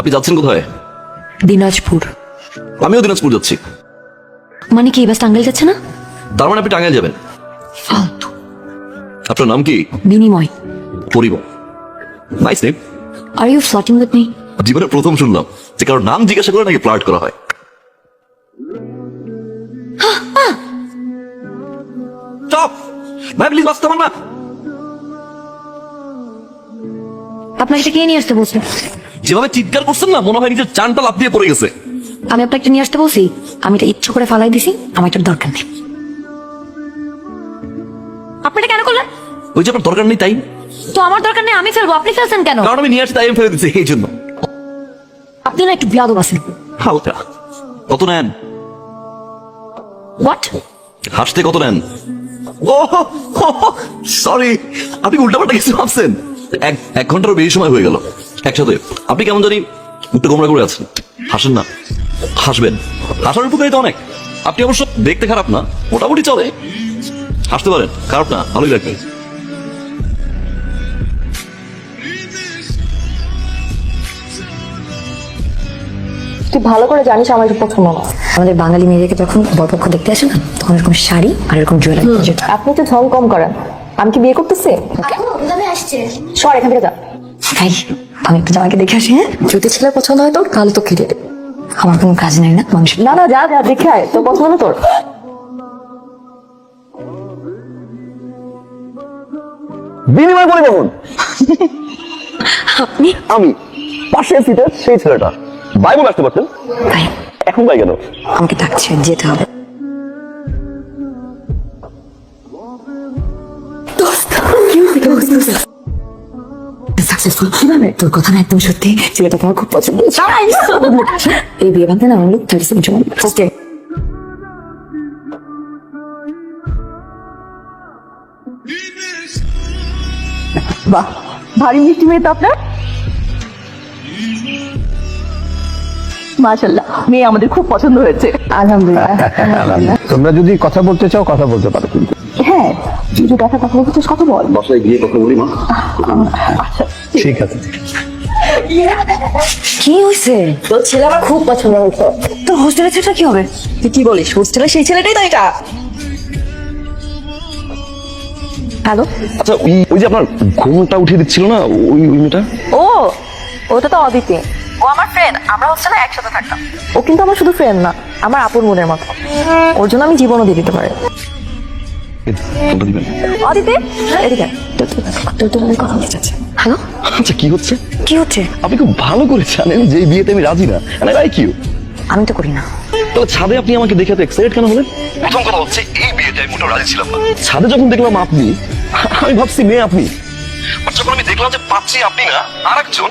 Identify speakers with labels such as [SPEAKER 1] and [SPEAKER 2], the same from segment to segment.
[SPEAKER 1] আপনি যাচ্ছেন কোথায়?
[SPEAKER 2] দিনাজপুর।
[SPEAKER 1] আমিও দিনাজপুর যাচ্ছি।
[SPEAKER 2] মানে কি বাস টাঙ্গাইল যাচ্ছে না?
[SPEAKER 1] তার মানে আপনি টাঙ্গাইল যাবেন?
[SPEAKER 2] ফালতু।
[SPEAKER 1] আপনার নাম কি?
[SPEAKER 2] বিনিময়।
[SPEAKER 1] Parimal. Nice name.
[SPEAKER 2] Are you flirting with me?
[SPEAKER 1] জীবনে প্রথম শুনলাম যে কারোর নাম জিজ্ঞাসা করে নাকি ফ্লার্ট করা হয়। স্টপ ভাই, প্লিজ বাঁচতে পার না।
[SPEAKER 2] আপনাকে এটা কে নিয়ে আসতে বলছে?
[SPEAKER 1] যেভাবে চিৎকার করছেন না, মনে হয় নিজের চানটা লাফ দিয়ে পড়ে গেছে।
[SPEAKER 2] আমি আপনাকে নিয়ে আসতে বলছি? আমি এটা ইচ্ছা করে ফালাই দিছি, আমার এটার দরকার নেই। আপনি এটা কেন করলেন?
[SPEAKER 1] ওই যে আপনার দরকার নেই তাই।
[SPEAKER 2] তো আমার দরকার নেই, আমি ফেলবো, আপনি ফেলছেন কেন?
[SPEAKER 1] কারণ আমি নিয়ে আসতে তাই আমি ফেলে দিচ্ছি এই জন্য।
[SPEAKER 2] আপনি না একটু বিয়াদব আছেন।
[SPEAKER 1] হালকা। কত নেন?
[SPEAKER 2] হোয়াট?
[SPEAKER 1] হাসতে কত নেন? ও সরি, আপনি উল্টাপাল্টা কিছু ভাবছেন। এক ঘন্টারও বেশি সময় হয়ে গেল একসাথে। আপনি কেমন জানি একটু গোমরা করে আছেন। হাসেন না, হাসবেন। হাসার উপকারিতা অনেক। আপনি অবশ্য দেখতে খারাপ না, মোটামুটি চলে। হাসতে পারেন, খারাপ না, ভালোই লাগবে।
[SPEAKER 2] তুই ভালো করে জানিস আমার এটা পছন্দ না। আমাদের বাঙালি মেয়েদেরকে যখন বরপক্ষ দেখতে আসে না, তখন এরকম শাড়ি আর এরকম জুয়েলারি। আপনি তো ঢং কম করেন। আমি কি বিয়ে করতেছি? সর এখান থেকে যা। ভাই, আমি একটু জামাইকে দেখে আসি। হ্যাঁ, যদি ছেলে পছন্দ হয় তোর, তাহলে তো কিনে দেবে। আমার কোনো কাজ নাই না মানুষ। না না, যা যা দেখে আয়, তোর পছন্দ না তোর।
[SPEAKER 3] বিনিময় পরিবহন।
[SPEAKER 2] আপনি?
[SPEAKER 3] আমি পাশের সিটের সেই ছেলেটা। ভাই বলে আসতে পারতেন,
[SPEAKER 2] ভাই
[SPEAKER 3] এখন ভাই কেন?
[SPEAKER 2] আমাকে ডাকছে, যেতে হবে। সাকসেসফুল কিভাবে? তোর কথা না একদম সত্যি, ছেলেটাকে আমার খুব পছন্দ। এই বিয়ে বাঁধতে না আমার 37 জন। ওকে,
[SPEAKER 4] বাহ, ভারী মিষ্টি মেয়ে তো আপনার। মাশাআল্লাহ, মেয়ে আমাদের খুব পছন্দ হয়েছে। আলহামদুলিল্লাহ।
[SPEAKER 3] তোমরা যদি কথা বলতে চাও কথা বলতে পারো কিন্তু।
[SPEAKER 4] হ্যাঁ, যদি কথা বলছিস কথা বল।
[SPEAKER 3] বাসায় গিয়ে কথা বলি মা। ঠিক আছে।
[SPEAKER 2] কি হয়েছে?
[SPEAKER 4] তোর ছেলে আমার খুব পছন্দ হয়েছে।
[SPEAKER 2] তোর হোস্টেলের ছেলেটা কি হবে?
[SPEAKER 4] তুই কি বলিস? হোস্টেলে সেই ছেলেটাই তো এটা। হ্যালো।
[SPEAKER 3] আচ্ছা, ওই যে আপনার ঘুমটা উঠিয়ে দিচ্ছিল না, ওই মেয়েটা?
[SPEAKER 4] ও, ওটা তো অদিতি। ও আমার ফ্রেন্ড, আমরা হোস্টেলে একসাথে থাকতাম। ও কিন্তু আমার শুধু ফ্রেন্ড না, আমার আপুর মনের মতো। ওর জন্য আমি জীবনও দিয়ে দিতে পারি।
[SPEAKER 3] ফোনটা দিবেন?
[SPEAKER 4] অদিতি, এদিকে।
[SPEAKER 2] তোর কথা বলতে চাচ্ছে। হ্যালো,
[SPEAKER 3] আচ্ছা, কি হচ্ছে?
[SPEAKER 2] কি হচ্ছে?
[SPEAKER 3] আপনি খুব ভালো করে জানেন যে এই বিয়েতে আমি রাজি না। Like you.
[SPEAKER 2] আমি তো করি না।
[SPEAKER 3] তাহলে ছাদে আপনি আমাকে দেখে এত এক্সাইটেড কেন হলেন? প্রথম কথা হচ্ছে, এই বিয়েতে আমি মোটেও রাজি ছিলাম না। ছাদে যখন দেখলাম আপনি, আমি ভাবছি মেয়ে আপনি। আর যখন আমি দেখলাম যে পাচ্ছি আপনি না আরেকজন,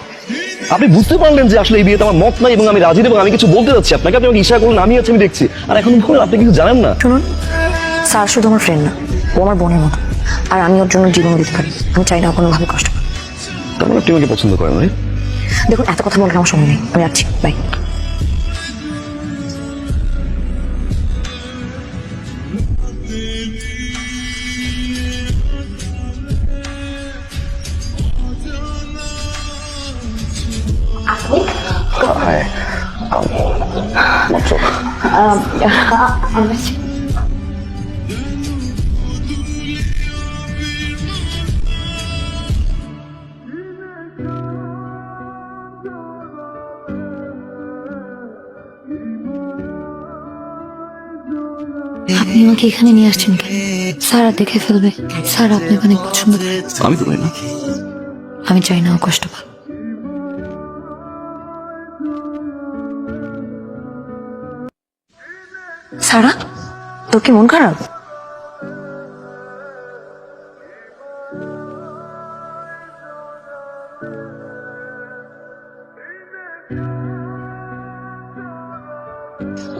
[SPEAKER 3] আপনি বুঝতে পারলেন যে আসলে এই বিয়েতে আমার মত নাই এবং আমি রাজি এবং আমি কিছু বলতে যাচ্ছি আপনাকে। আপনি আমাকে ইশারা করলেন, আমি আছি, আমি দেখছি। আর এখন বলেন আপনি কিছু জানেন না।
[SPEAKER 2] শুনুন, স্যার শুধু আমার ফ্রেন্ড না, ও আমার বোনের মতো। আর আমি ওর জন্য জীবন দিতে পারি। আমি চাই না কোনোভাবে কষ্ট পাই।
[SPEAKER 3] তার মানে আপনি আমাকে পছন্দ করেন, রাইট?
[SPEAKER 2] দেখুন, এত কথা বলার আমার সময় নেই, আমি রাখছি, বাই। আপনি আমাকে এখানে নিয়ে আসছেন কেন? স্যার দেখে ফেলবে। স্যার আপনাকে অনেক পছন্দ করে।
[SPEAKER 1] আমি তো করি না।
[SPEAKER 2] আমি চাই না ও কষ্ট পাক। সারা, তোর কি মন খারাপ?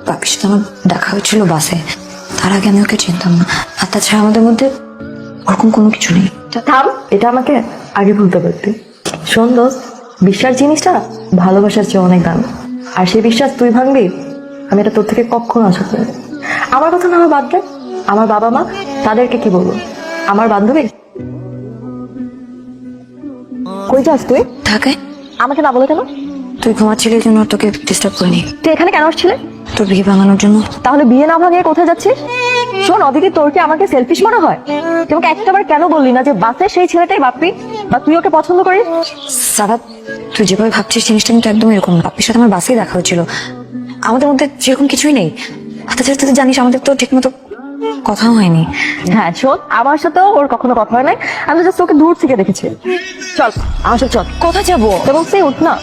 [SPEAKER 2] বাপির সাথে আমার দেখা হয়েছিল বাসে। তার আগে আমি ওকে চিনতাম না। আর তাছাড়া আমাদের মধ্যে ওরকম কোনো কিছু নেই।
[SPEAKER 4] থাম, এটা আমাকে আগে বলতে পারতি। শোন দোস্ত, বিশ্বাস জিনিসটা ভালোবাসার চেয়ে অনেক দাম। আর সেই বিশ্বাস তুই ভাঙবি, আমি এটা তোর থেকে কখনো আশা করি না। আমার কথা না, আমার বাদ দে। আমার বাবা মা, তাদেরকে কি বলবো? আমার বান্ধবী। কই যাস তুই?
[SPEAKER 2] ঢাকায়।
[SPEAKER 4] আমাকে না বলে কেন?
[SPEAKER 2] তুই ঘুমাচ্ছিলি জন্য তোকে ডিস্টার্ব করিনি।
[SPEAKER 4] তুই এখানে কেন আসছিলে?
[SPEAKER 2] তোর বিয়ে ভাঙানোর জন্য।
[SPEAKER 4] তাহলে বিয়ে না ভাঙিয়ে কোথায় যাচ্ছিস? শোন অদিতি, তোর কি আমাকে সেলফিশ মনে হয়? তোমাকে একটাবার কেন বললি না যে বাসে সেই ছেলেটাই বাপ্পি, বা তুই ওকে পছন্দ করিস?
[SPEAKER 2] সারা, তুই যেভাবে ভাবছিস জিনিসটা কিন্তু একদম এরকম না। বাপ্পির সাথে আমার বাসেই দেখা হচ্ছিল, আমাদের মধ্যে সেরকম কিছুই নেই। তাছাড়া তুই তো জানিস আমাদের তো ঠিক মতো কথাও হয়নি।
[SPEAKER 4] হ্যাঁ শোন, আমার সাথেও ওর কখনো কথা হয় নাই, আমি জাস্ট ওকে দূর থেকে দেখেছি। চল আমার সাথে চল।
[SPEAKER 2] কোথায় যাবো?
[SPEAKER 4] এবং সে উঠ না।